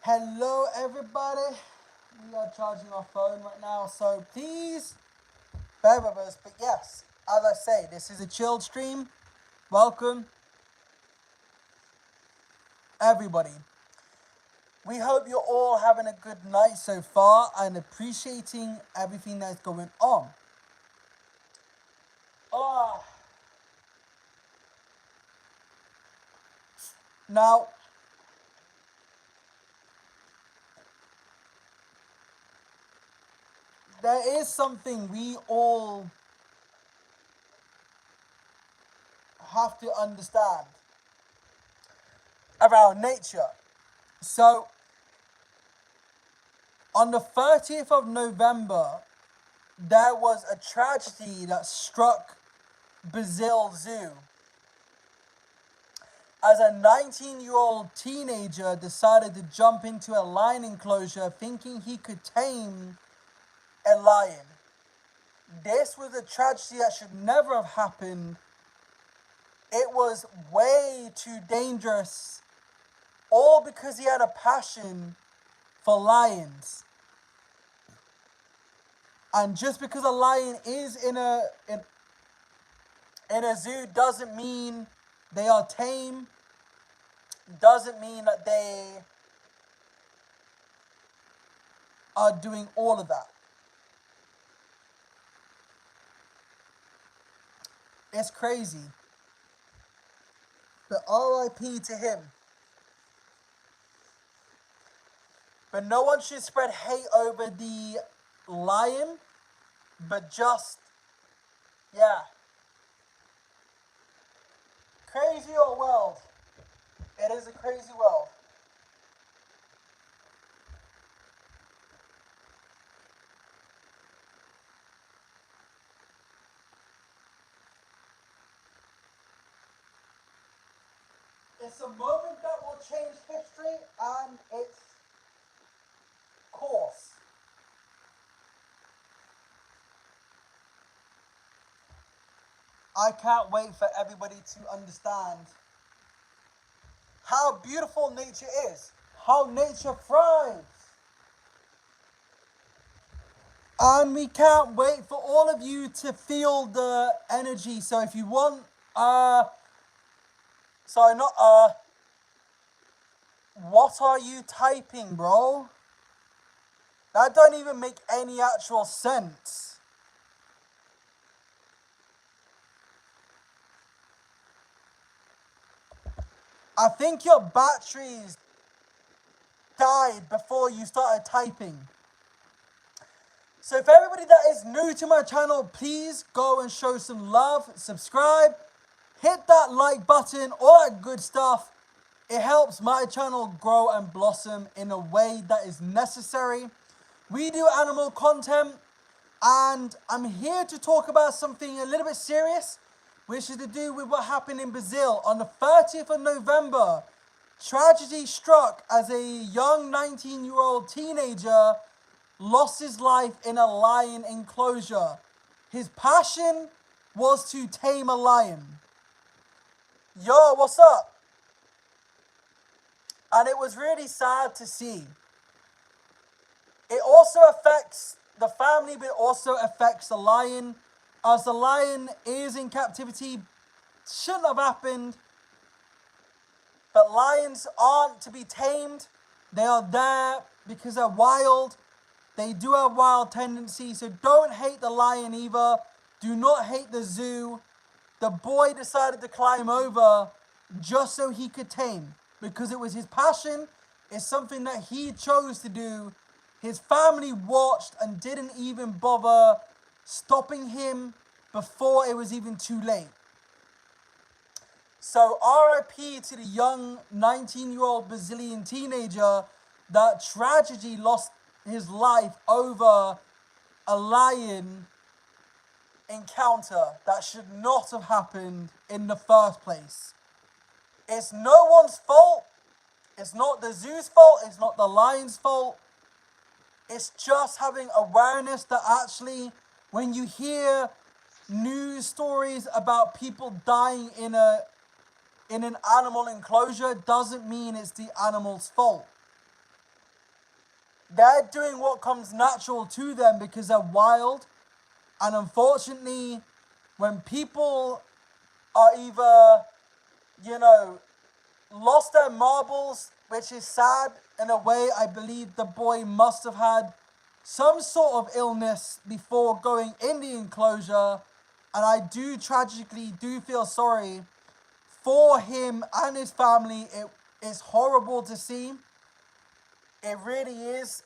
Hello, everybody. We are charging our phone right now, so please bear with us. But yes, as I say, this is a chilled stream. Welcome, everybody. We hope you're all having a good night so far and appreciating everything that's going on. Ah, now, there is something we all have to understand about nature. So, on the 30th of November, there was a tragedy that struck Brazil Zoo as a 19-year-old teenager decided to jump into a lion enclosure thinking he could tame a lion. This was a tragedy that should never have happened. It was way too dangerous, all because he had a passion for lions. And just because a lion is in a zoo doesn't mean they are tame, doesn't mean that they are doing all of that. It's crazy. But RIP to him. But no one should spread hate over the lion, but just, yeah. Crazy old world. It is a crazy world. It's a moment that will change history and its course. I can't wait for everybody to understand how beautiful nature is, how nature thrives. And we can't wait for all of you to feel the energy. So if you want, sorry, not, what are you typing, bro? That don't even make any actual sense. I think your batteries died before you started typing. So for everybody that is new to my channel, please go and show some love, subscribe, hit that like button, all that good stuff. It helps my channel grow and blossom in a way that is necessary. We do animal content, and I'm here to talk about something a little bit serious, which is to do with what happened in Brazil on the 30th of November. Tragedy struck as a young 19-year-old teenager lost his life in a lion enclosure. His passion was to tame a lion. Yo, what's up? And it was really sad to see. It also affects the family, but it also affects the lion. As the lion is in captivity, shouldn't have happened. But lions aren't to be tamed. They are there because they're wild. They do have wild tendencies, so don't hate the lion either. Do not hate the zoo. The boy decided to climb over just so he could tame, because it was his passion. It's something that he chose to do. His family watched and didn't even bother stopping him before it was even too late. So RIP to the young 19-year-old Brazilian teenager that tragedy lost his life over a lion encounter that should not have happened in the first place. It's no one's fault. It's not the zoo's fault. It's not the lion's fault. It's just having awareness that actually, when you hear news stories about people dying in an animal enclosure, doesn't mean it's the animal's fault. they're doing what comes natural to them because they're wild. And unfortunately, when people are either, you know, lost their marbles, which is sad in a way, I believe the boy must have had some sort of illness before going in the enclosure. And I do tragically feel sorry for him and his family. It is horrible to see. It really is.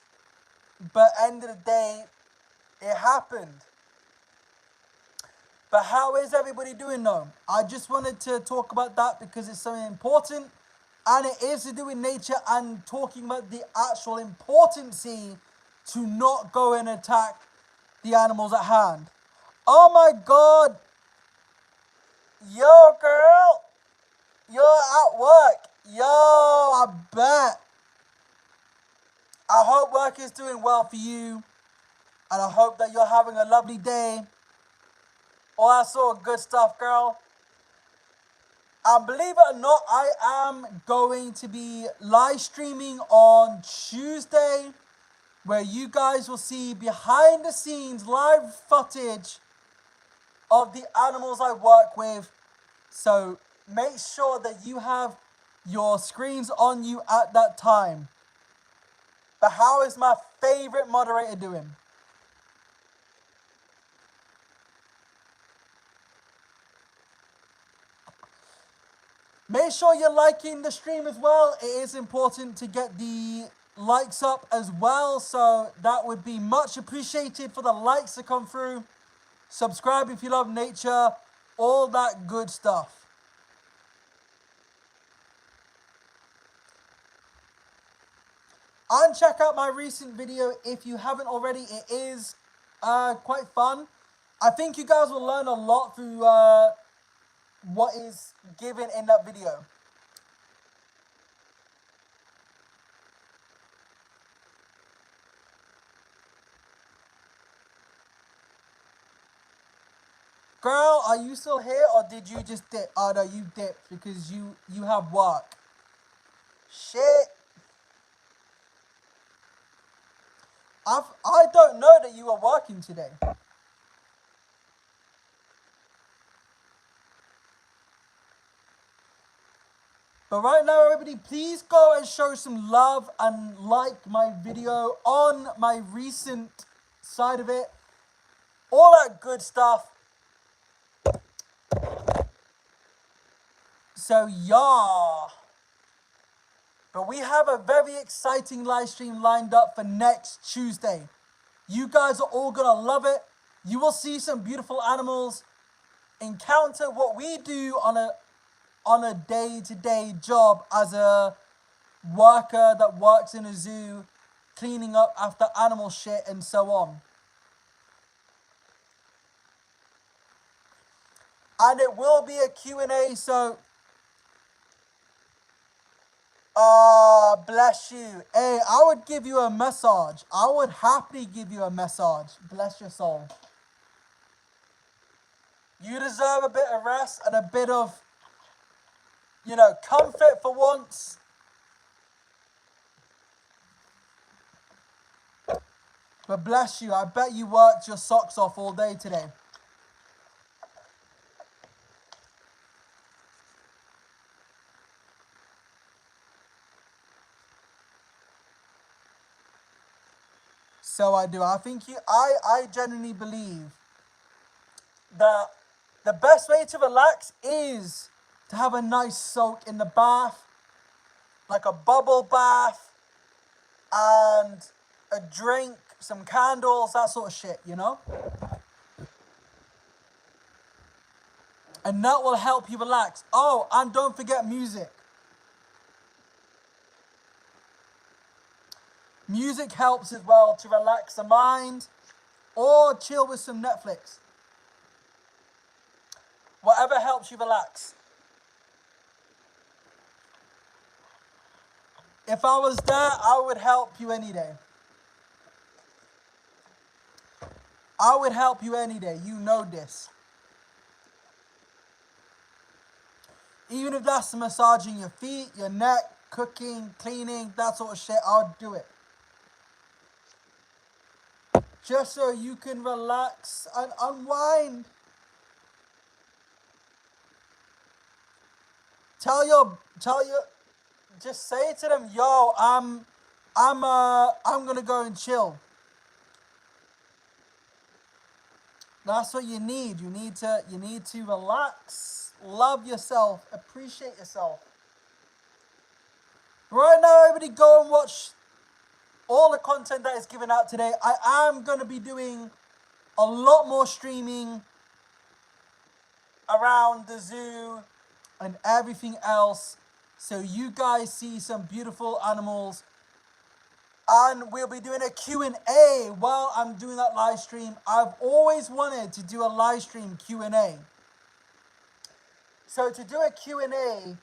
But end of the day, it happened. But how is everybody doing though? I just wanted to talk about that because it's something important. And it is to do with nature and talking about the actual importance to not go and attack the animals at hand. Oh my God. Yo, girl. You're at work. Yo, I bet. I hope work is doing well for you. And I hope that you're having a lovely day. All that sort of good stuff, girl. And believe it or not, I am going to be live streaming on Tuesday, where you guys will see behind the scenes live footage of the animals I work with. So make sure that you have your screens on you at that time. But how is my favorite moderator doing? Make sure you're liking the stream as well. It is important to get the likes up as well. So that would be much appreciated for the likes to come through. Subscribe if you love nature. All that good stuff. And check out my recent video if you haven't already. It is quite fun. I think you guys will learn a lot through what is given in that video. Girl, are you still here or did you just dip? Oh no, you dipped because you have work. Shit. I don't know that you are working today. But right now, everybody, please go and show some love and like my video on my recent side of it. All that good stuff. So, yeah. But we have a very exciting live stream lined up for next Tuesday. You guys are all going to love it. You will see some beautiful animals, encounter what we do on a day-to-day job as a worker that works in a zoo, cleaning up after animal shit and so on. And it will be a Q&A, so bless you. Hey, I would give you a massage. I would happily give you a massage. Bless your soul. You deserve a bit of rest and a bit of, comfort for once. But bless you, I bet you worked your socks off all day today. So I do. I genuinely believe that the best way to relax is to have a nice soak in the bath, like a bubble bath, and a drink, some candles, that sort of shit, And that will help you relax. Oh, and don't forget music. Music helps as well to relax the mind or chill with some Netflix. Whatever helps you relax. If I was there, I would help you any day. I would help you any day. You know this. Even if that's massaging your feet, your neck, cooking, cleaning, that sort of shit, I'll do it. just so you can relax and unwind. Tell your, just say to them, yo, I'm gonna go and chill. That's what you need. You need to relax, love yourself, appreciate yourself. Right now, everybody go and watch all the content that is given out today. I am gonna be doing a lot more streaming around the zoo and everything else, so you guys see some beautiful animals. And we'll be doing a Q&A while I'm doing that live stream. I've always wanted to do a live stream Q&A. So to do a Q&A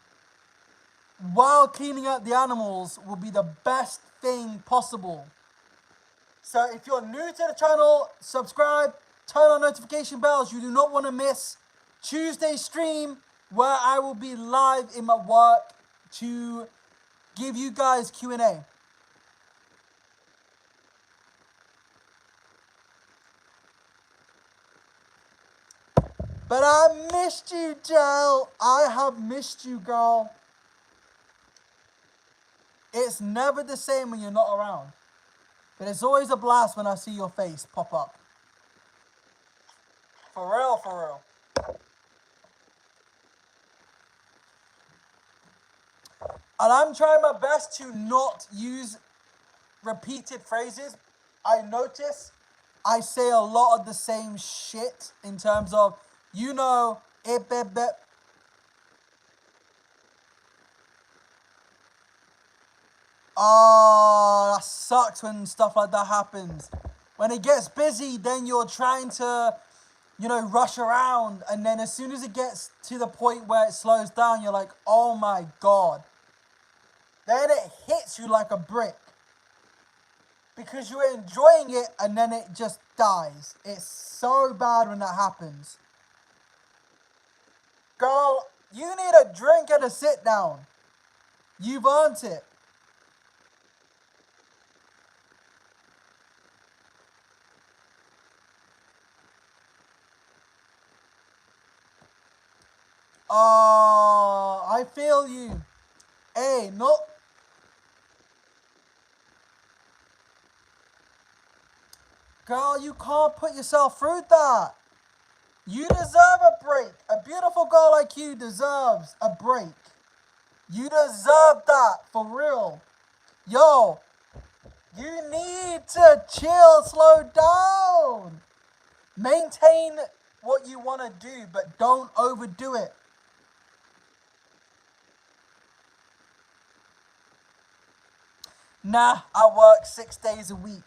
while cleaning up the animals will be the best thing possible. So if you're new to the channel, subscribe, turn on notification bells. You do not want to miss Tuesday's stream where I will be live in my work to give you guys Q&A. But I missed you, Jel. I have missed you, girl. It's never the same when you're not around. But it's always a blast when I see your face pop up. For real, for real. And I'm trying my best to not use repeated phrases. I notice I say a lot of the same shit in terms of, you know, it, bet. Oh, that sucks when stuff like that happens. When it gets busy, then you're trying to, you know, rush around. And then as soon as it gets to the point where it slows down, you're like, oh my God. Then it hits you like a brick. Because you're enjoying it and then it just dies. It's so bad when that happens. Girl, you need a drink and a sit down. You've earned it. Oh, I feel you. Hey, no. Girl, you can't put yourself through that. You deserve a break. A beautiful girl like you deserves a break. You deserve that, for real. Yo, you need to chill, slow down. Maintain what you want to do, but don't overdo it. Nah, I work 6 days a week.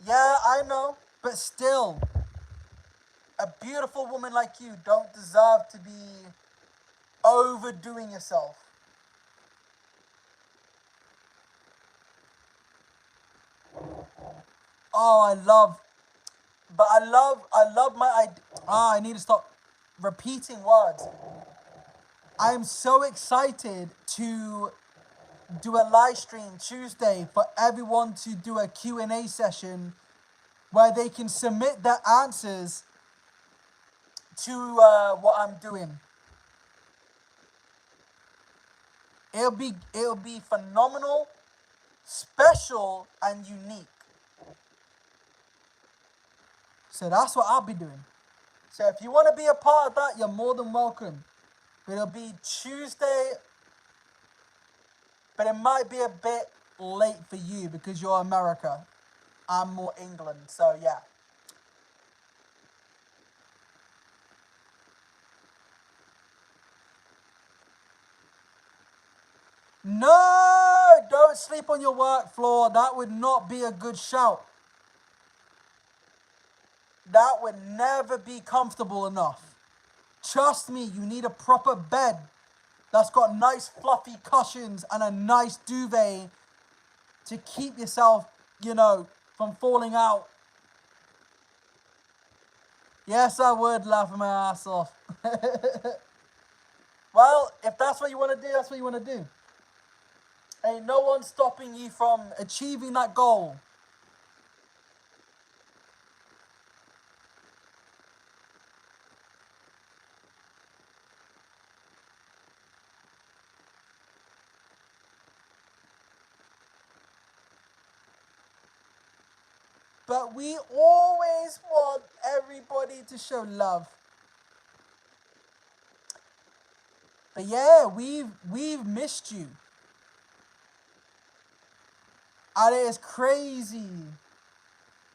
Yeah, I know, but still, a beautiful woman like you don't deserve to be overdoing yourself. Oh, I love my, I need to stop repeating words. I am so excited to do a live stream Tuesday for everyone to do a Q&A session where they can submit their answers to what I'm doing. It'll be phenomenal, special, and unique. So that's what I'll be doing. So if you want to be a part of that, you're more than welcome. But it'll be Tuesday, but it might be a bit late for you because you're America. I'm more England, so yeah. No, don't sleep on your work floor. That would not be a good shout. That would never be comfortable enough. Trust me, you need a proper bed that's got nice fluffy cushions and a nice duvet to keep yourself, you know, from falling out. Yes, I would laugh my ass off. Well, if that's what you want to do, that's what you want to do. Ain't no one stopping you from achieving that goal. But we always want everybody to show love. But yeah, we've missed you. And it is crazy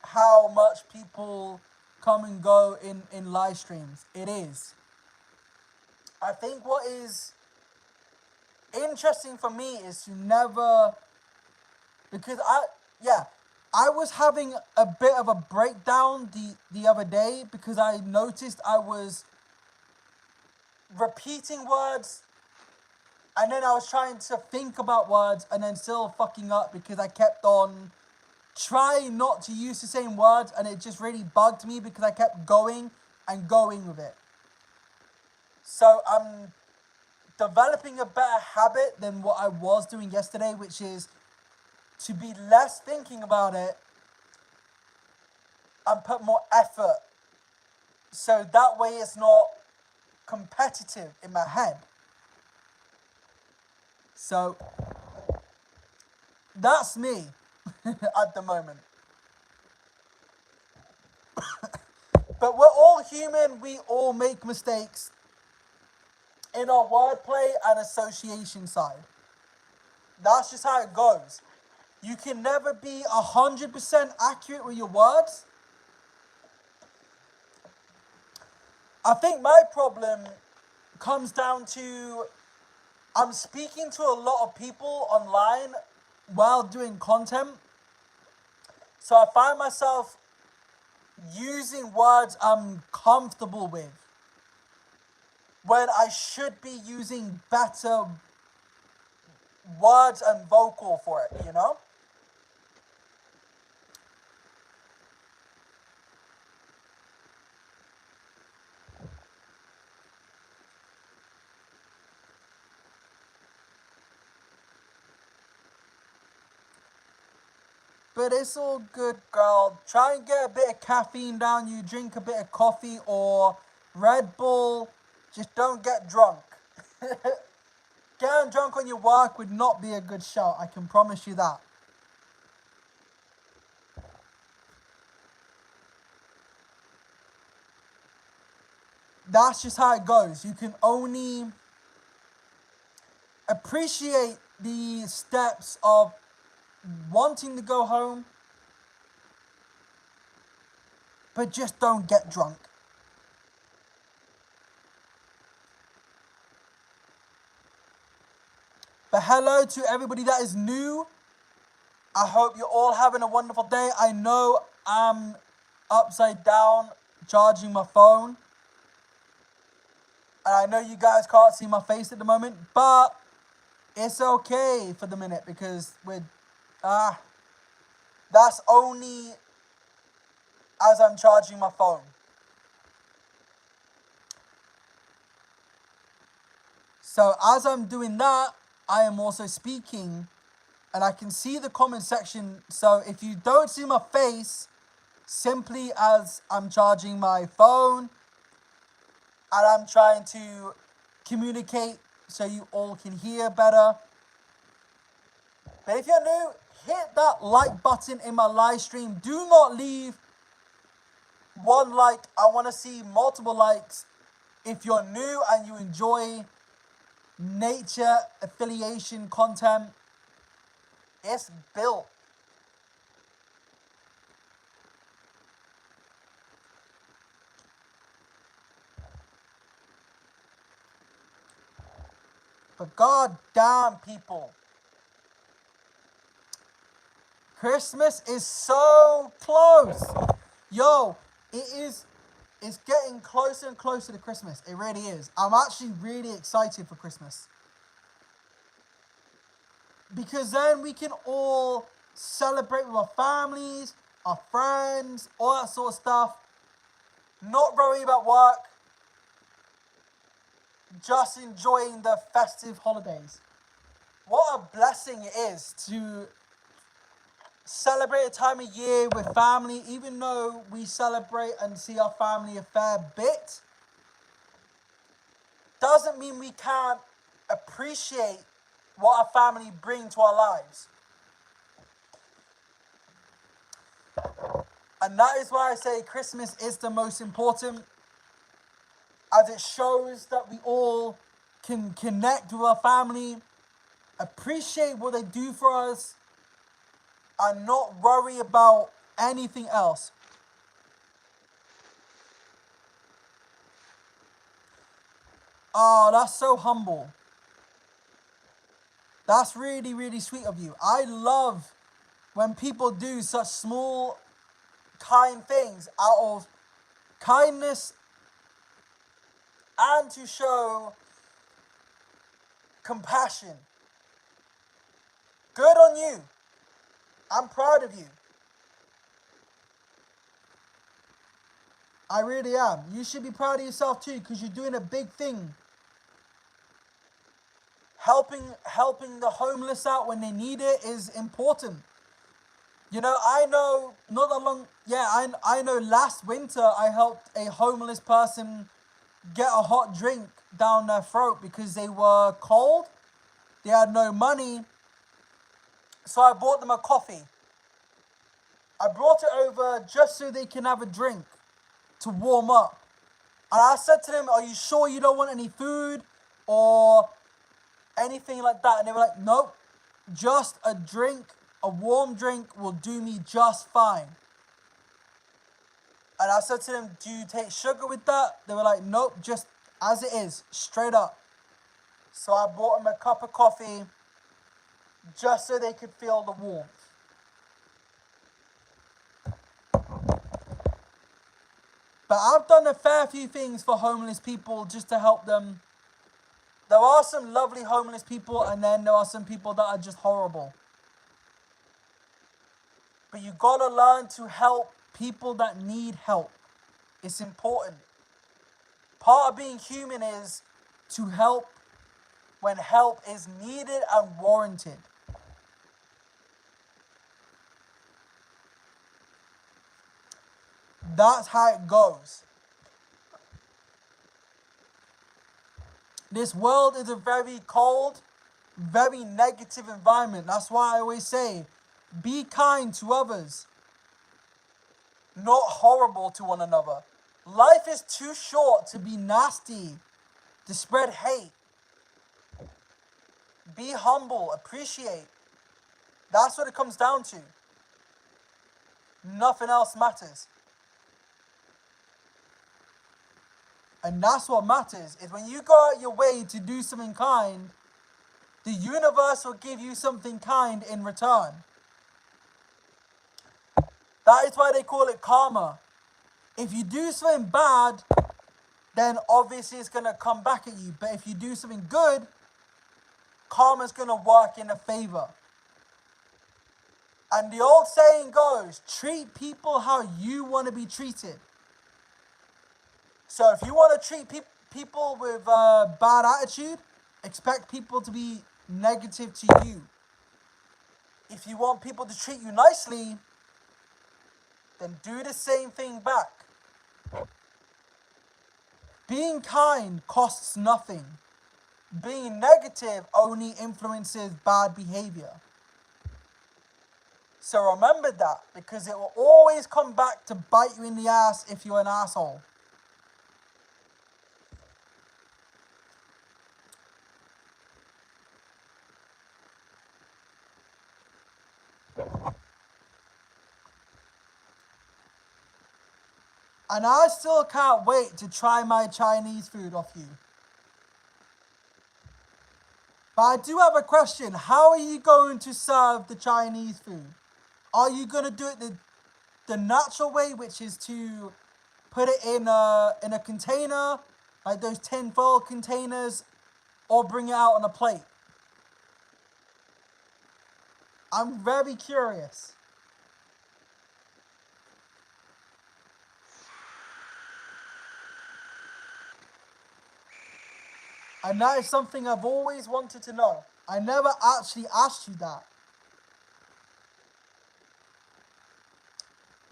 how much people come and go in live streams. It is. I think what is interesting for me is to never, because I was having a bit of a breakdown the other day because I noticed I was repeating words and then I was trying to think about words and then still fucking up because I kept on trying not to use the same words and it just really bugged me because I kept going and going with it. So I'm developing a better habit than what I was doing yesterday, which is to be less thinking about it and put more effort. So that way it's not competitive in my head. So that's me at the moment. But we're all human, we all make mistakes in our wordplay and association side. That's just how it goes. You can never be 100% accurate with your words. I think my problem comes down to I'm speaking to a lot of people online while doing content. So I find myself using words I'm comfortable with when I should be using better words and vocal for it, you know? But it's all good, girl. Try and get a bit of caffeine down you, drink a bit of coffee or Red Bull. Just don't get drunk. Getting drunk on your work would not be a good shout, I can promise you that. That's just how it goes. You can only appreciate the steps of wanting to go home, but just don't get drunk. But hello to everybody that is new. I hope you're all having a wonderful day. I know I'm upside down charging my phone. And I know you guys can't see my face at the moment, but it's okay for the minute because that's only as I'm charging my phone. So as I'm doing that, I am also speaking and I can see the comment section. So if you don't see my face, simply as I'm charging my phone and I'm trying to communicate so you all can hear better. But if you're new, hit that like button in my live stream. Do not leave one like. I want to see multiple likes. If you're new and you enjoy nature affiliation content, it's built. But god damn, people, Christmas is so close. Yo, it's getting closer and closer to Christmas. It really is. I'm actually really excited for Christmas. Because then we can all celebrate with our families, our friends, all that sort of stuff. Not worrying about work. Just enjoying the festive holidays. What a blessing it is to celebrate a time of year with family, even though we celebrate and see our family a fair bit. Doesn't mean we can't appreciate what our family bring to our lives. And that is why I say Christmas is the most important, as it shows that we all can connect with our family, appreciate what they do for us, and not worry about anything else. Oh, that's so humble. That's really, really sweet of you. I love when people do such small, kind things out of kindness and to show compassion. Good on you. I'm proud of you. I really am. You should be proud of yourself too, because you're doing a big thing. Helping the homeless out when they need it is important. You know, I know not that long. Yeah, I know. Last winter, I helped a homeless person get a hot drink down their throat because they were cold. They had no money, so I bought them a coffee. I brought it over just so they can have a drink to warm up. And I said to them, "Are you sure you don't want any food or anything like that?" And they were like, "Nope, just a drink, a warm drink will do me just fine." And I said to them, "Do you take sugar with that?" They were like, "Nope, just as it is, straight up." So I bought them a cup of coffee just so they could feel the warmth. But I've done a fair few things for homeless people just to help them. There are some lovely homeless people, and then there are some people that are just horrible. But you gotta learn to help people that need help. It's important. Part of being human is to help when help is needed and warranted. That's how it goes. This world is a very cold, very negative environment. That's why I always say, be kind to others, not horrible to one another. Life is too short to be nasty, to spread hate. Be humble, appreciate. That's what it comes down to. Nothing else matters. And that's what matters, is when you go out your way to do something kind, the universe will give you something kind in return. That is why they call it karma. If you do something bad, then obviously it's going to come back at you. But if you do something good, karma's going to work in a favor. And the old saying goes, treat people how you want to be treated. So if you want to treat people with bad attitude, expect people to be negative to you. If you want people to treat you nicely, then do the same thing back. Being kind costs nothing. Being negative only influences bad behavior. So remember that, because it will always come back to bite you in the ass if you're an asshole. And I still can't wait to try my Chinese food off you. But I do have a question. How are you going to serve the Chinese food? Are you going to do it the natural way, which is to put it in a container, like those tinfoil containers, or bring it out on a plate? I'm very curious. And that is something I've always wanted to know. I never actually asked you that.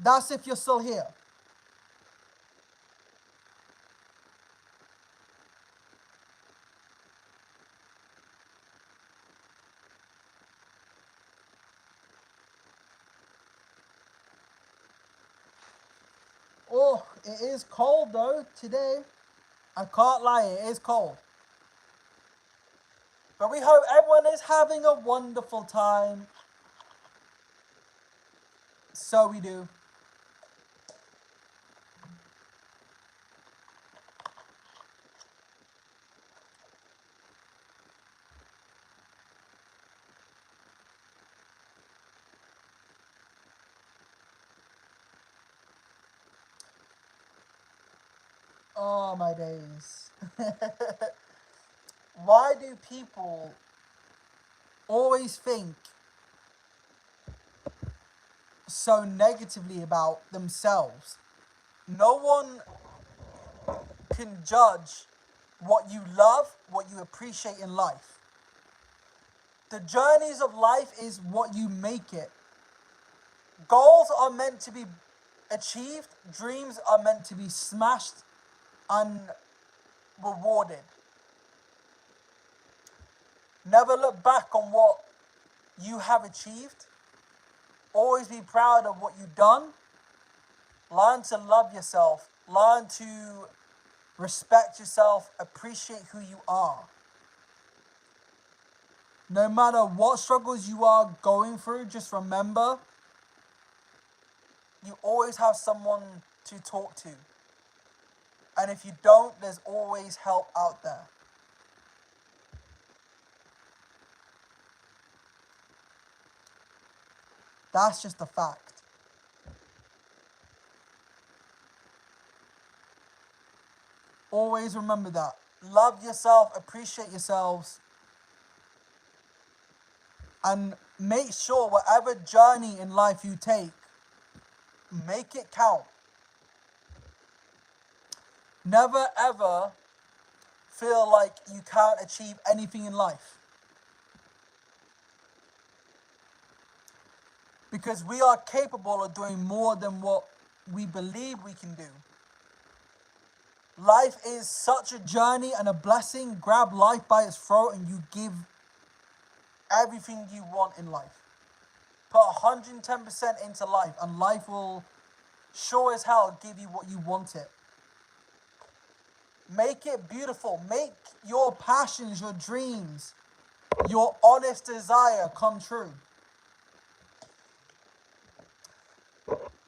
That's if you're still here. It is cold though today. I can't lie, it is cold. But we hope everyone is having a wonderful time. So we do. Oh my days. Why do people always think so negatively about themselves? No one can judge what you love, what you appreciate in life. The journeys of life is what you make it. Goals are meant to be achieved, dreams are meant to be smashed and rewarded. Never look back on what you have achieved. Always be proud of what you've done. Learn to love yourself. Learn to respect yourself. Appreciate who you are. No matter what struggles you are going through, just remember you always have someone to talk to. And if you don't, there's always help out there. That's just a fact. Always remember that. Love yourself, appreciate yourselves, and make sure whatever journey in life you take, make it count. Never ever feel like you can't achieve anything in life. Because we are capable of doing more than what we believe we can do. Life is such a journey and a blessing. Grab life by its throat and you give everything you want in life. Put 110% into life and life will sure as hell give you what you want it. Make it beautiful. Make your passions, your dreams, your honest desire come true.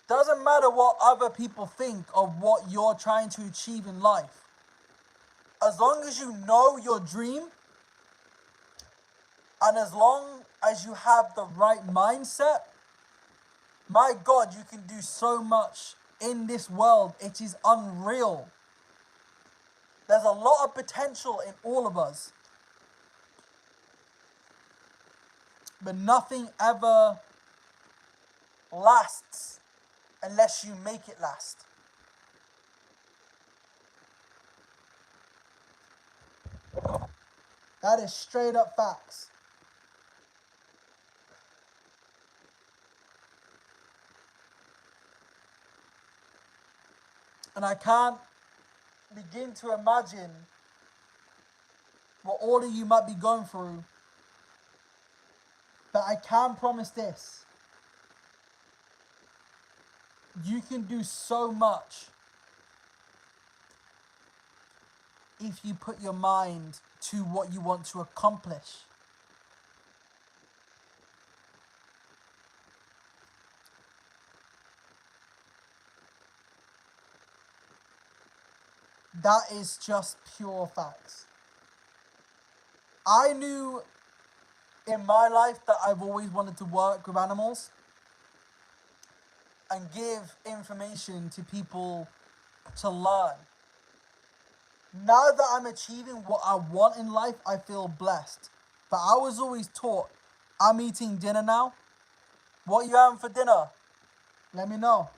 Doesn't matter what other people think of what you're trying to achieve in life. As long as you know your dream, and as long as you have the right mindset, my God, you can do so much in this world. It is unreal. There's a lot of potential in all of us. But nothing ever lasts unless you make it last. That is straight up facts. And I can't begin to imagine what all of you might be going through. But I can promise this. You can do so much if you put your mind to what you want to accomplish. That is just pure facts. I knew in my life that I've always wanted to work with animals and give information to people to learn. Now that I'm achieving what I want in life, I feel blessed. But I was always taught, I'm eating dinner now. What are you having for dinner? Let me know.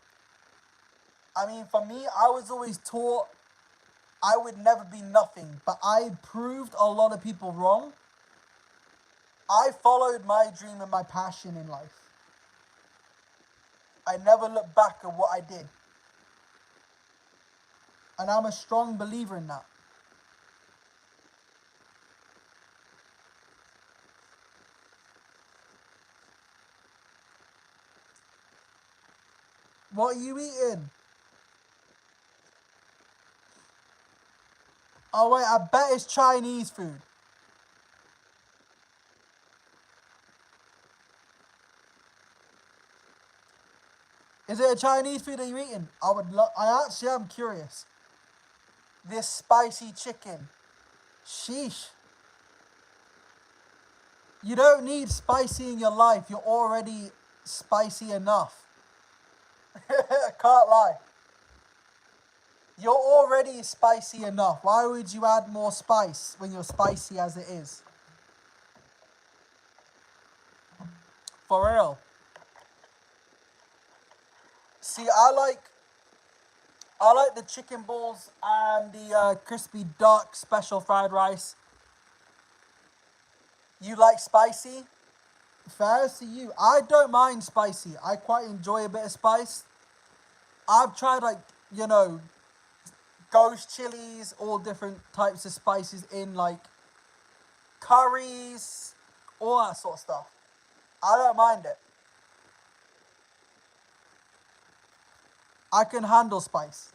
I mean, for me, I was always taught I would never be nothing. But I proved a lot of people wrong. I followed my dream and my passion in life. I never looked back at what I did. And I'm a strong believer in that. What are you eating? Oh wait, I bet it's Chinese food. Is it a Chinese food that you're eating? I actually am curious. This spicy chicken. Sheesh. You don't need spicy in your life. You're already spicy enough. Can't lie. You're already spicy enough. Why would you add more spice when you're spicy as it is? For real. See, I like the chicken balls and the crispy duck special fried rice. You like spicy? Fair to you. I don't mind spicy. I quite enjoy a bit of spice. I've tried you know, ghost chilies, all different types of spices in curries, all that sort of stuff. I don't mind it. I can handle spice.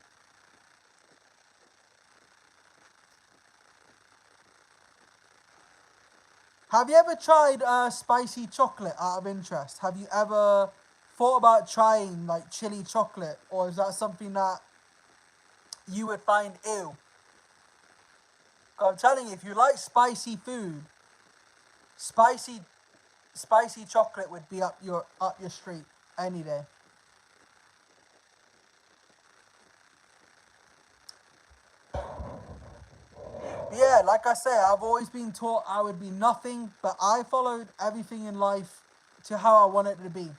Have you ever tried spicy chocolate out of interest? Have you ever thought about trying chili chocolate, or is that something that you would find ew? I'm telling you, if you like spicy food, spicy spicy chocolate would be up your street any day. Yeah, like I say, I've always been taught I would be nothing, but I followed everything in life to how I want it to be.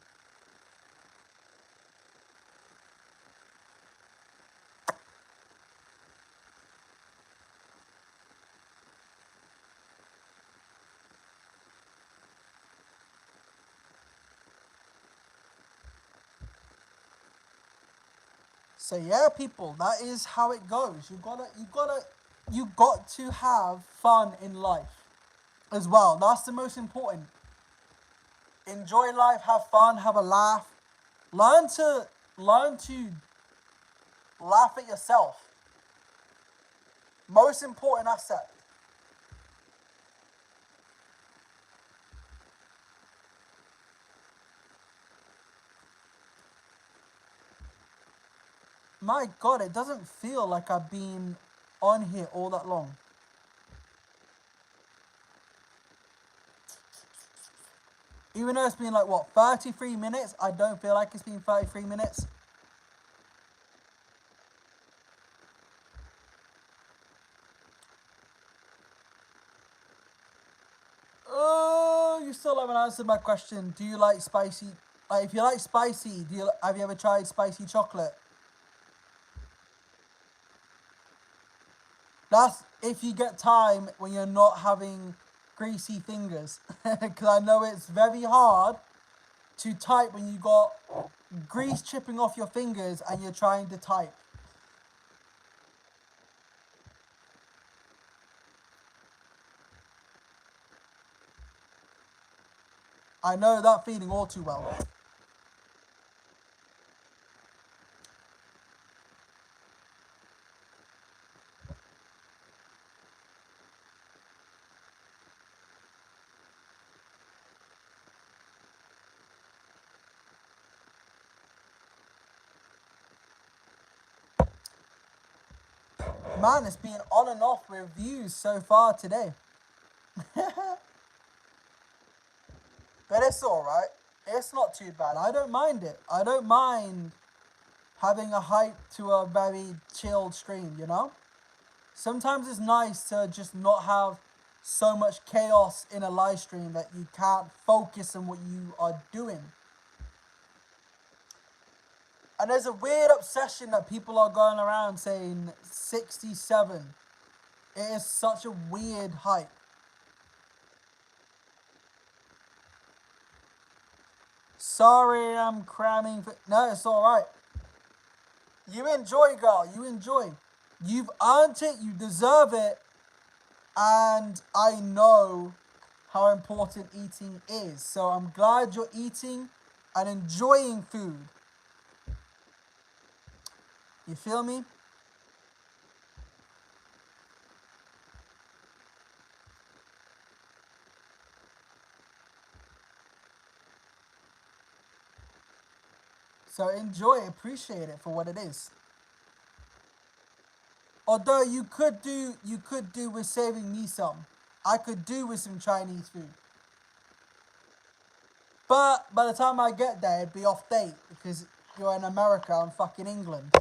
So yeah, people, that is how it goes. You got to have fun in life as well. That's the most important. Enjoy life, have fun, have a laugh. Learn to laugh at yourself. Most important asset. My God, it doesn't feel like I've been on here all that long. Even though it's been 33 minutes, I don't feel like it's been 33 minutes. Oh, you still haven't answered my question. Do you like spicy? If you like spicy, have you ever tried spicy chocolate? That's if you get time when you're not having greasy fingers. Because I know it's very hard to type when you got grease chipping off your fingers and you're trying to type. I know that feeling all too well. Man, it's been on and off with views so far today. But it's alright. It's not too bad. I don't mind it. I don't mind having a hype to a very chilled stream, you know? Sometimes it's nice to just not have so much chaos in a live stream that you can't focus on what you are doing. And there's a weird obsession that people are going around saying 67. It is such a weird hype. Sorry, I'm cramming. No, it's alright. You enjoy, girl. You enjoy. You've earned it. You deserve it. And I know how important eating is. So I'm glad you're eating and enjoying food. You feel me? So enjoy, appreciate it for what it is. Although you could do with saving me some. I could do with some Chinese food. But by the time I get there, it'd be off date because you're in America, I'm fucking England.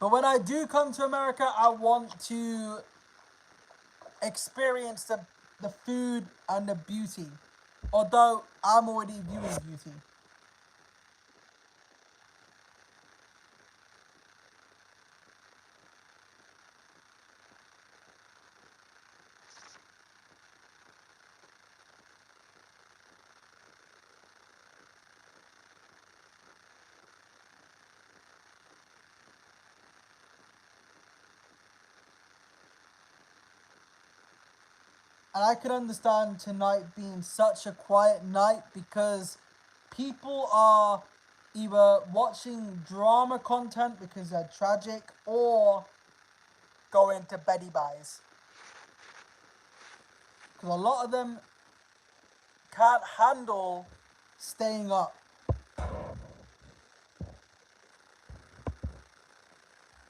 But when I do come to America, I want to experience the food and the beauty. Although I'm already viewing beauty. And I can understand tonight being such a quiet night because people are either watching drama content because they're tragic or going to Betty Buys. Because a lot of them can't handle staying up.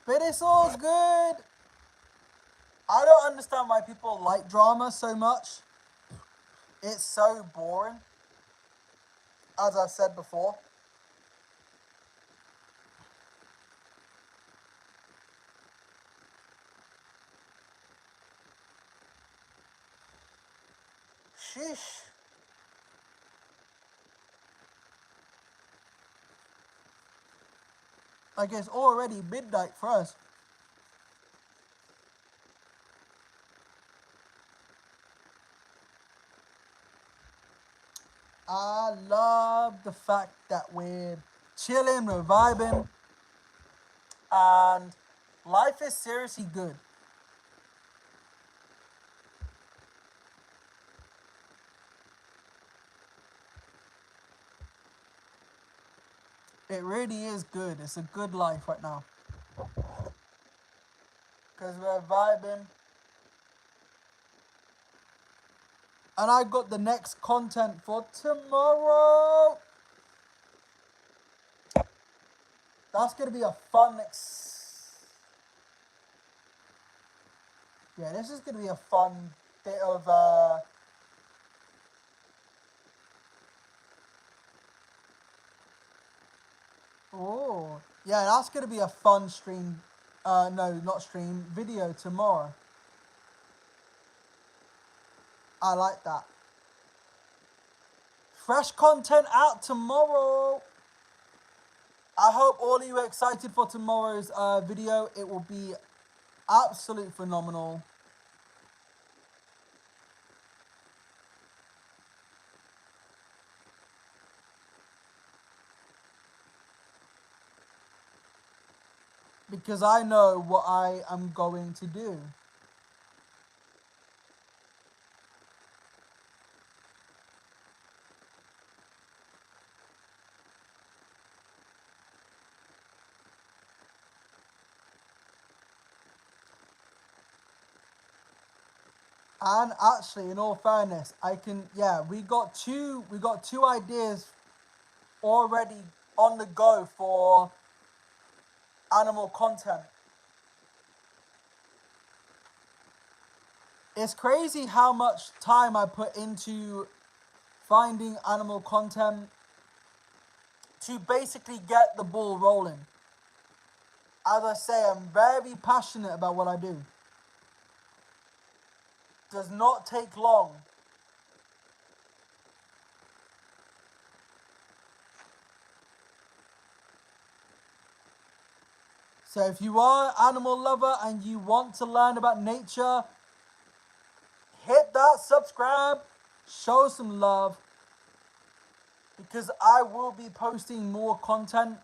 But it's all good. I don't understand why people like drama so much. It's so boring. As I've said before. Sheesh. Like it's already midnight for us. I love the fact that we're chilling, we're vibing, and life is seriously good. It really is good. It's a good life right now. Because we're vibing. And I got the next content for tomorrow. That's going to be a fun... Yeah, this is going to be a fun bit of... Oh, yeah, that's going to be a fun stream. No, not stream. Video tomorrow. I like that. Fresh content out tomorrow. I hope all of you are excited for tomorrow's video. It will be absolutely phenomenal. Because I know what I am going to do. And actually, in all fairness, we got two ideas already on the go for animal content. It's crazy how much time I put into finding animal content to basically get the ball rolling. As I say, I'm very passionate about what I do. Does not take long. So if you are an animal lover and you want to learn about nature, hit that subscribe, show some love, because I will be posting more content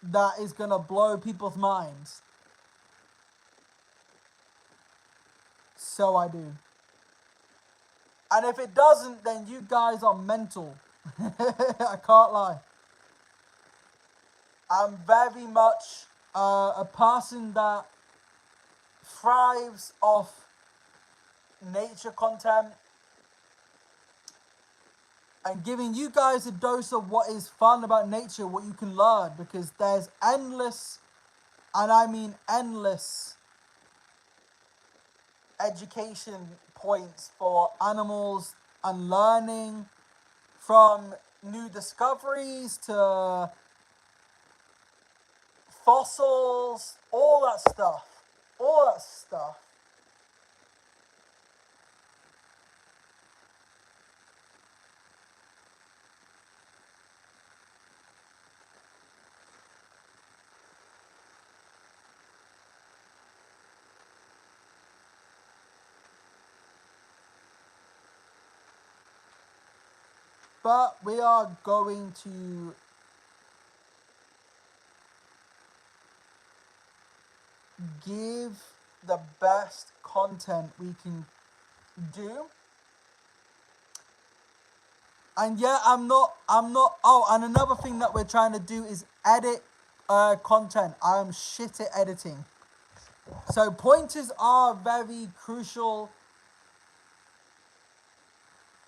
that is going to blow people's minds. So I do. And if it doesn't, then you guys are mental. I can't lie. I'm very much a person that thrives off nature content and giving you guys a dose of what is fun about nature, what you can learn, because there's endless, and I mean endless, education points for animals and learning, from new discoveries to fossils, all that stuff. All that stuff. But we are going to give the best content we can do. And yeah, I'm not, oh, and another thing that we're trying to do is edit content. I am shit at editing. So pointers are very crucial.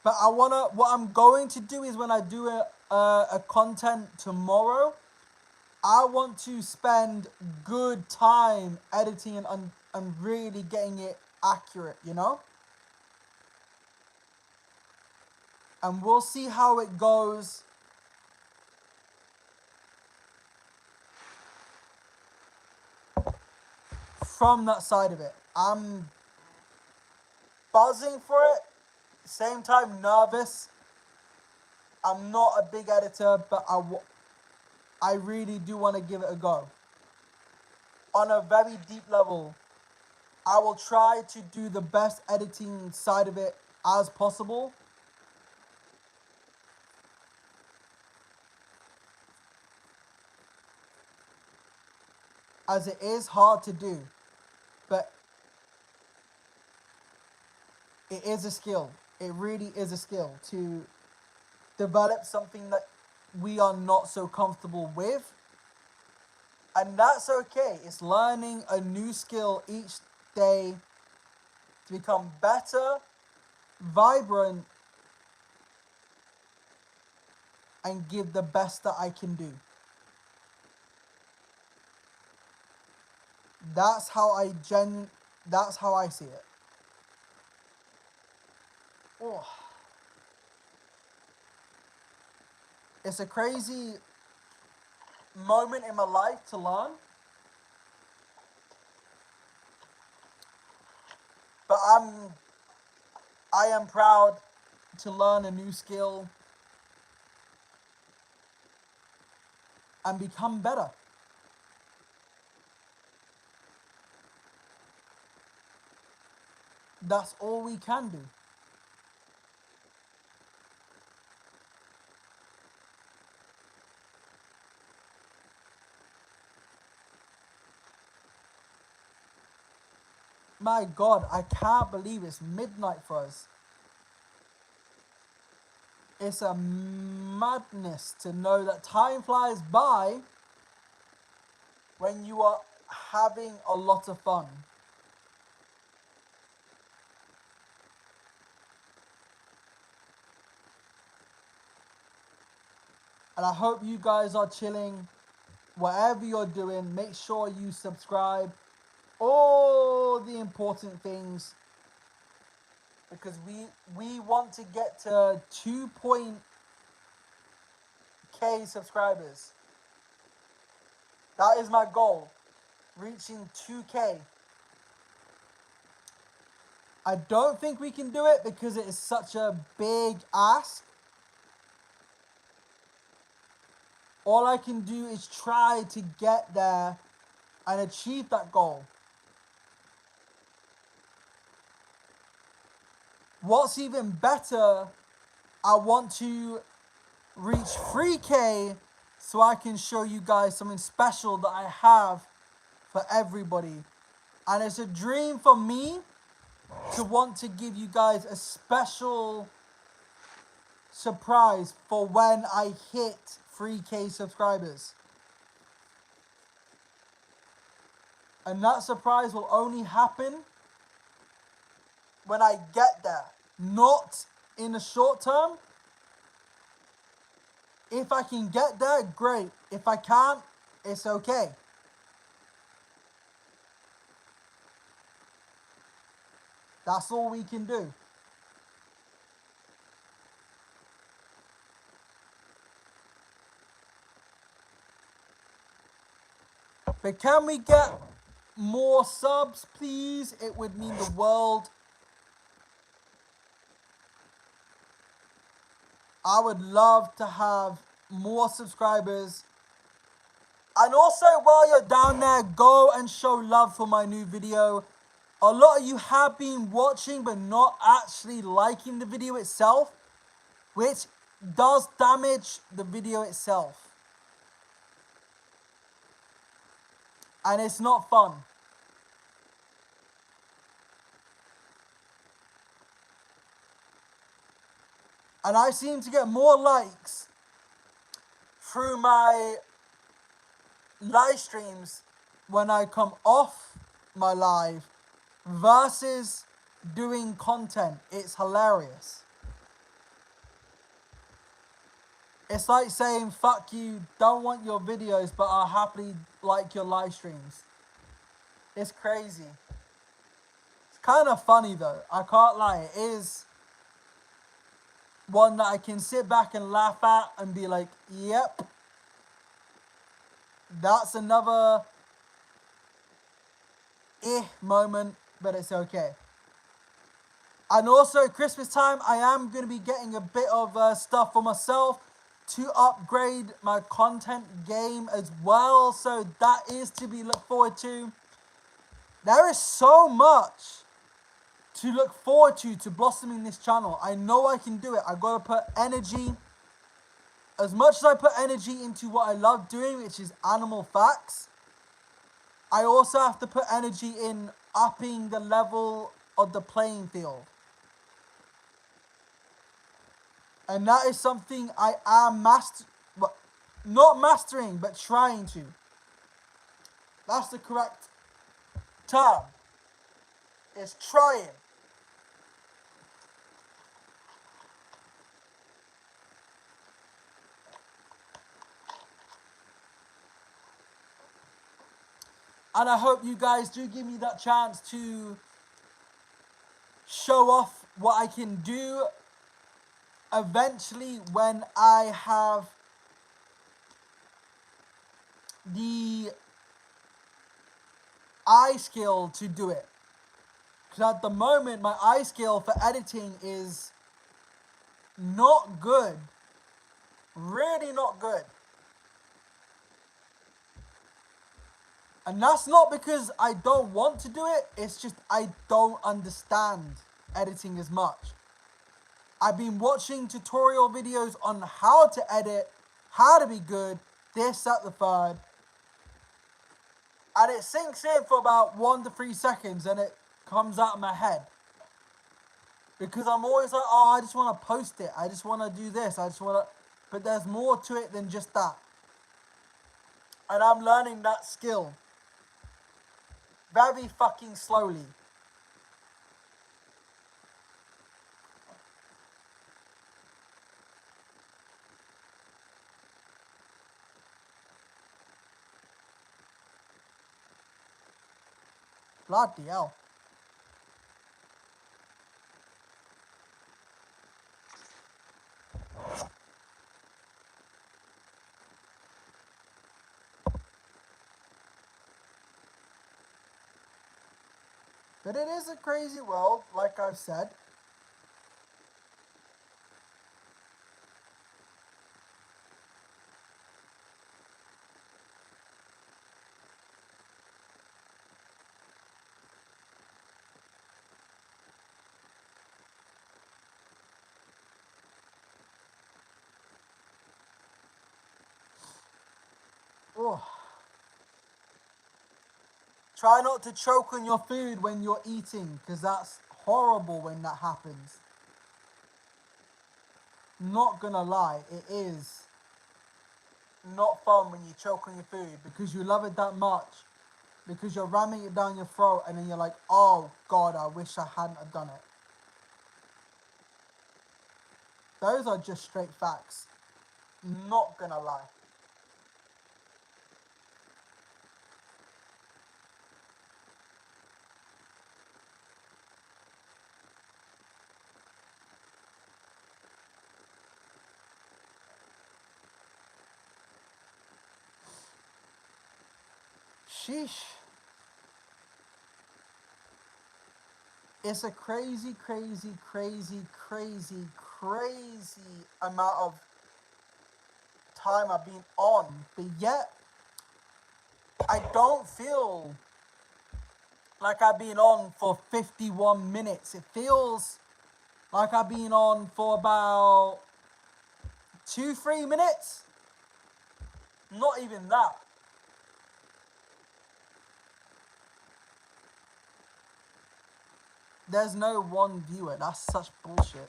But what I'm going to do is when I do a content tomorrow, I want to spend good time editing and really getting it accurate, you know? And we'll see how it goes. From that side of it, I'm buzzing for it. Same time, nervous. I'm not a big editor, but I really do want to give it a go. On a very deep level, I will try to do the best editing side of it as possible. As it is hard to do, but it is a skill. It really is a skill to develop something that we are not so comfortable with. And that's okay. It's learning a new skill each day to become better, vibrant, and give the best that I can do. That's how that's how I see it. Oh. It's a crazy moment in my life to learn. But I am proud to learn a new skill and become better. That's all we can do. My God, I can't believe it's midnight for us. It's a madness to know that time flies by when you are having a lot of fun. And I hope you guys are chilling. Whatever you're doing, make sure you subscribe. All the important things. Because we want to get to 2.k subscribers. That is my goal. Reaching 2k. I don't think we can do it because it is such a big ask. All I can do is try to get there and achieve that goal. What's even better, I want to reach 3k so I can show you guys something special that I have for everybody. And it's a dream for me to want to give you guys a special surprise for when I hit 3k subscribers. And that surprise will only happen when I get there. Not in the short term. If I can get there, great. If I can't, it's okay. That's all we can do. But can we get more subs, please? It would mean the world. I would love to have more subscribers. And also, while you're down there, go and show love for my new video. A lot of you have been watching but not actually liking the video itself, which does damage the video itself. And it's not fun. And I seem to get more likes through my live streams when I come off my live versus doing content. It's hilarious. It's like saying, fuck you, don't want your videos, but I'll happily like your live streams. It's crazy. It's kind of funny though, I can't lie. It is one that I can sit back and laugh at and be like, yep, that's another moment, but it's okay. And also, Christmas time, I am going to be getting a bit of stuff for myself to upgrade my content game as well. So that is to be looked forward to. There is so much to look forward to blossoming this channel. I know I can do it. I got to put energy. As much as I put energy into what I love doing, which is animal facts, I also have to put energy in upping the level of the playing field. And that is something I am not mastering, but trying to. That's the correct term. It's trying. And I hope you guys do give me that chance to show off what I can do eventually when I have the eye skill to do it. Because at the moment, my eye skill for editing is not good. Really not good. And that's not because I don't want to do it, it's just I don't understand editing as much. I've been watching tutorial videos on how to edit, how to be good, this, that, the third. And it sinks in for about 1 to 3 seconds and it comes out of my head. Because I'm always like, oh, I just want to post it. I just want to do this. I just want to... But there's more to it than just that. And I'm learning that skill. Very fucking slowly. Bloody hell. But it is a crazy world, like I've said. Oh. Try not to choke on your food when you're eating, because that's horrible when that happens. Not gonna lie, it is not fun when you choke on your food because you love it that much, because you're ramming it down your throat and then you're like, oh God, I wish I hadn't have done it. Those are just straight facts. Not gonna lie. Sheesh. It's a crazy, crazy, crazy, crazy, crazy amount of time I've been on, but yet I don't feel like I've been on for 51 minutes. It feels like I've been on for about 2, 3 minutes. Not even that. There's no one viewer. That's such bullshit.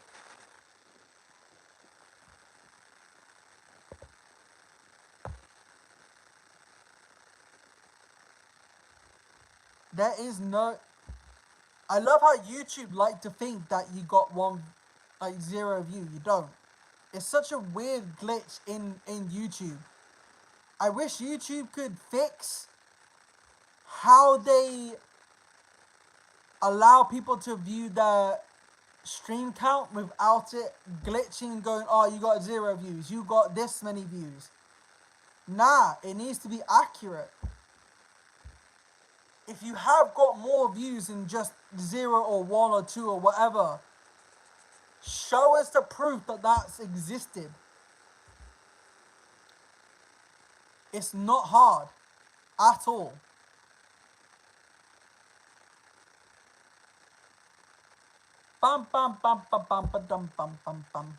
There is no. I love how YouTube like to think that you got one, like 0 view. You don't. It's such a weird glitch in YouTube. I wish YouTube could fix how they allow people to view their stream count without it glitching and going, oh, you got 0 views, you got this many views. Nah, it needs to be accurate. If you have got more views than just 0 or 1 or 2 or whatever, show us the proof that that's existed. It's not hard at all. Bum bum bum bum bum bum bum bum bum bum.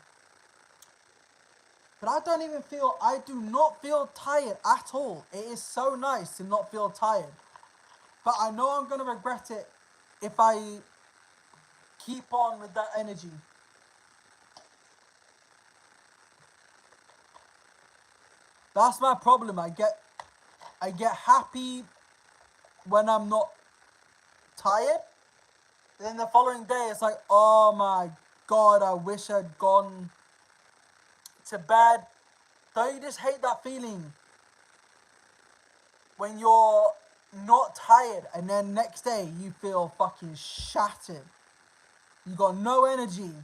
But I do not feel tired at all. It is so nice to not feel tired. But I know I'm going to regret it if I keep on with that energy. That's my problem. I get happy when I'm not tired. Then the following day it's like, oh my god, I wish I'd gone to bed. Don't you just hate that feeling when you're not tired and then next day you feel fucking shattered? You got no energy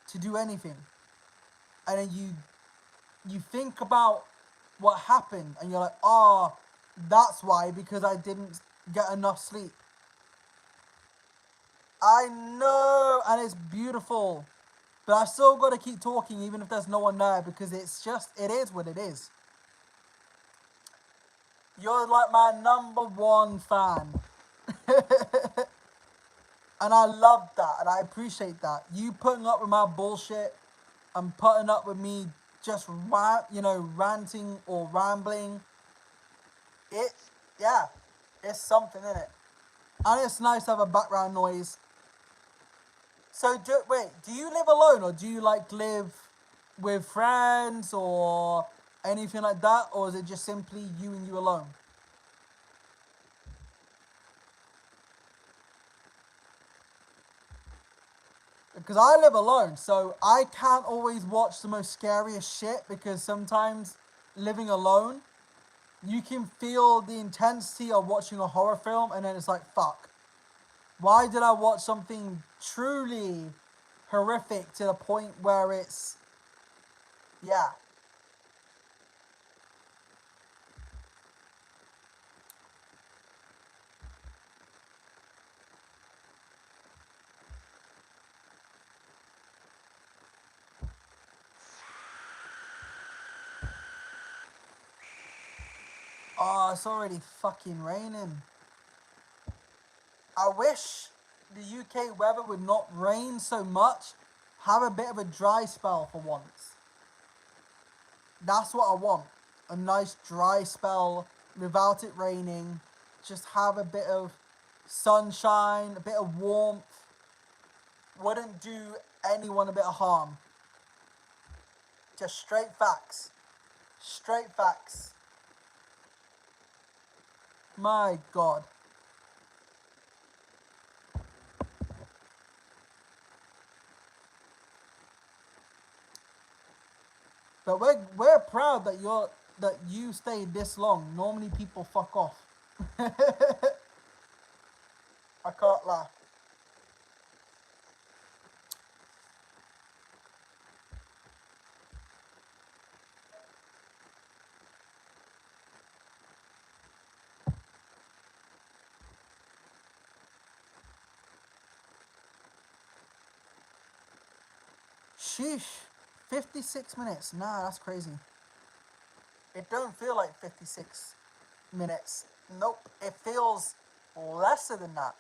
to do anything. And then you think about what happened and you're like, oh, that's why, because I didn't get enough sleep. I know, and it's beautiful. But I still got to keep talking even if there's no one there, because it is what it is. You're like my #1 fan. And I love that, and I appreciate that. You putting up with my bullshit and putting up with me just ranting or rambling. Yeah, it's something, in it. And it's nice to have a background noise. So, do you live alone, or do you live with friends or anything like that, or is it just simply you and you alone? Because I live alone, so I can't always watch the most scariest shit, because sometimes living alone, you can feel the intensity of watching a horror film and then it's like, fuck. Why did I watch something truly horrific to the point where it's, yeah. Oh, it's already fucking raining. I wish the UK weather would not rain so much. Have a bit of a dry spell for once. That's what I want. A nice dry spell without it raining. Just have a bit of sunshine, a bit of warmth. Wouldn't do anyone a bit of harm. Just straight facts. Straight facts. My god. But we're proud that you stayed this long. Normally people fuck off. I can't lie. Sheesh. 56 minutes. Nah, that's crazy. It don't feel like 56 minutes. Nope. It feels lesser than that.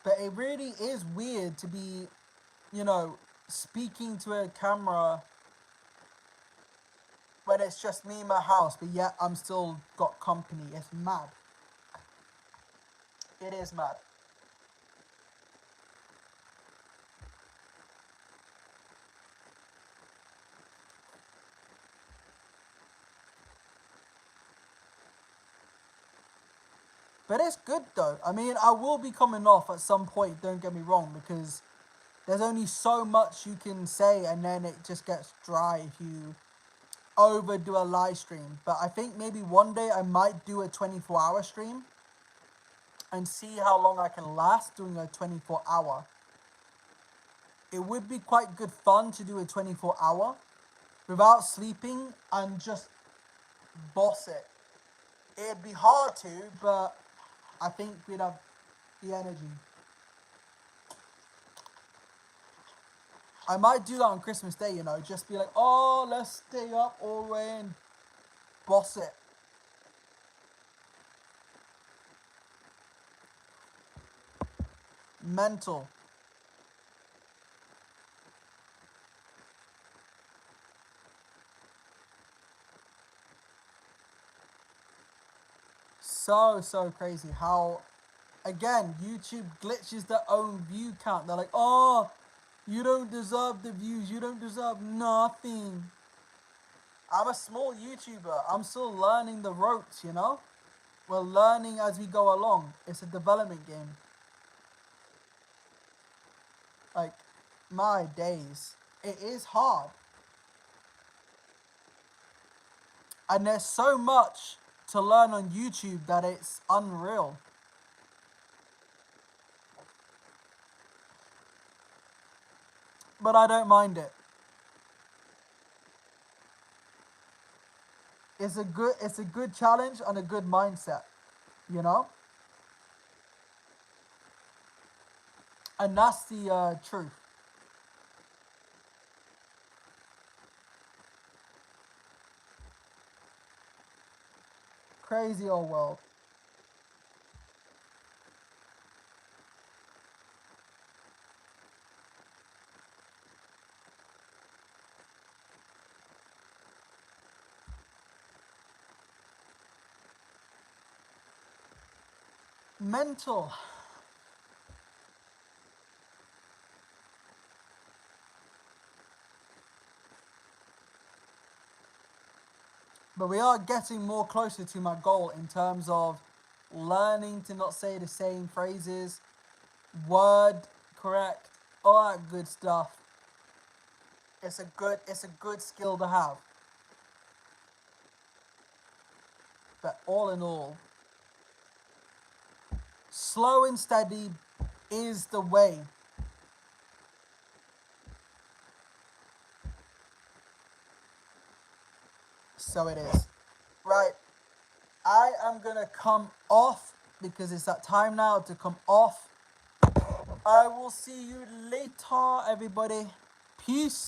But it really is weird to be, you know, speaking to a camera when it's just me in my house, but yet I'm still got company. It's mad. It is mad. But it's good though. I mean, I will be coming off at some point, don't get me wrong, because there's only so much you can say and then it just gets dry if you overdo a live stream. But I think maybe one day I might do a 24-hour stream and see how long I can last doing a 24-hour. It would be quite good fun to do a 24-hour without sleeping and just boss it. It'd be hard to, but I think we'd have the energy. I might do that on Christmas Day, you know, just be like, oh, let's stay up all the way and boss it. Mental. So crazy how, again, YouTube glitches their own view count. They're like, oh, you don't deserve the views, you don't deserve nothing. I'm a small YouTuber. I'm still learning the ropes, you know? We're learning as we go along. It's a development game. Like, my days. It is hard. And there's so much to learn on YouTube that it's unreal. But I don't mind it. It's a good challenge and a good mindset, you know? And that's the truth. Crazy old world. Mental. But we are getting more closer to my goal in terms of learning to not say the same phrases, word correct, all that good stuff. It's a good skill to have. But all in all, slow and steady is the way. So it is. Right. I am gonna come off because it's that time now to come off. I will see you later, everybody. Peace.